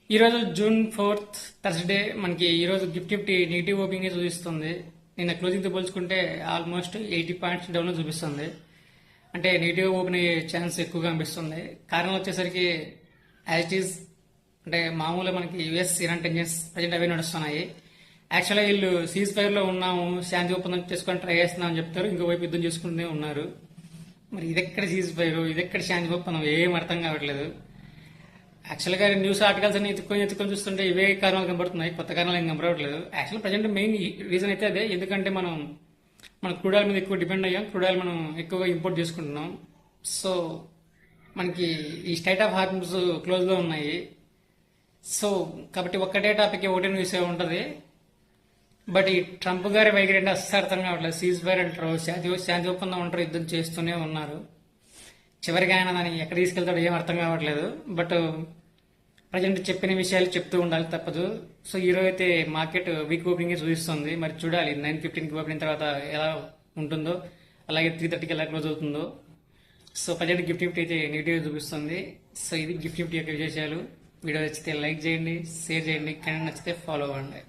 ఈరోజు June 4 Thursday మనకి ఈరోజు నిఫ్టీ నెగిటివ్ ఓపెనింగ్ చూపిస్తుంది. నిన్న క్లోజింగ్తో పోల్చుకుంటే ఆల్మోస్ట్ 80 పాయింట్స్ డౌన్ చూపిస్తుంది. అంటే నెగిటివ్ ఓపెన్ అయ్యే ఛాన్స్ ఎక్కువగా అనిపిస్తుంది. కారణం వచ్చేసరికి యాజ్ ఇట్ ఈస్ అంటే మామూలుగా మనకి యుఎస్ ఇరాన్ టెన్షన్స్ ప్రజెంట్ అవే నడుస్తున్నాయి. యాక్చువల్గా వీళ్ళు సీజ్ ఫైర్ లో ఉన్నాము, శాంతి ఒప్పందం చేసుకొని ట్రై చేస్తున్నాం అని చెప్తారు, ఇంకోవైపు యుద్ధం చేసుకుంటూనే ఉన్నారు. మరి ఇదెక్కడ సీజ్ ఫైర్, ఇదెక్కడ శాంతి ఒప్పందం, ఏం అర్థం కావట్లేదు. యాక్చువల్గా న్యూస్ ఆర్టికల్స్ అన్ని ఎత్తుకొని చూస్తుంటే ఇవే కారణాలు కనబడుతున్నాయి, కొత్త కారణాలు ఏం కనబడట్లేదు. యాక్చువల్ ప్రజెంట్ మెయిన్ రీజన్ అయితే అదే. ఎందుకంటే మన క్రూడ్ ఆయిల్ మీద ఎక్కువ డిపెండ్ అయ్యాం, క్రూడ్ ఆయిల్ మనం ఎక్కువగా ఇంపోర్ట్ చేసుకుంటున్నాం. సో మనకి ఈ స్టేట్ ఆఫ్ హార్మ్స్ క్లోజ్లో ఉన్నాయి. సో కాబట్టి ఒక్కటే టాపిక్ ఒకటే న్యూస్ ఉంటుంది. బట్ ఈ ట్రంప్ గారి వైఖరి అంటే అస్సలు అర్థం కావట్లేదు. సీజ్ ఫైర్ అంటారు, శాంతి ఒప్పందం అంటారు, యుద్ధం చేస్తూనే ఉన్నారు. చివరికి ఆయన దాన్ని ఎక్కడ తీసుకెళ్తాడో ఏం అర్థం కావట్లేదు. బట్ ప్రజెంట్ చెప్పిన విషయాలు చెప్తూ ఉండాలి, తప్పదు. సో ఈరోజు అయితే మార్కెట్ వీక్ ఓపెనింగ్ చూపిస్తుంది. మరి చూడాలి 9:15కి ఓపెనింగ్ తర్వాత ఎలా ఉంటుందో, అలాగే 3:30కి ఎలా క్లోజ్ అవుతుందో. సో ప్రజెంట్ నిఫ్టీ అయితే నెగిటివ్ చూపిస్తుంది. సో ఇది నిఫ్టీ యొక్క విశేషాలు. వీడియో నచ్చితే లైక్ చేయండి, షేర్ చేయండి, కానీ నచ్చితే ఫాలో అవ్వండి.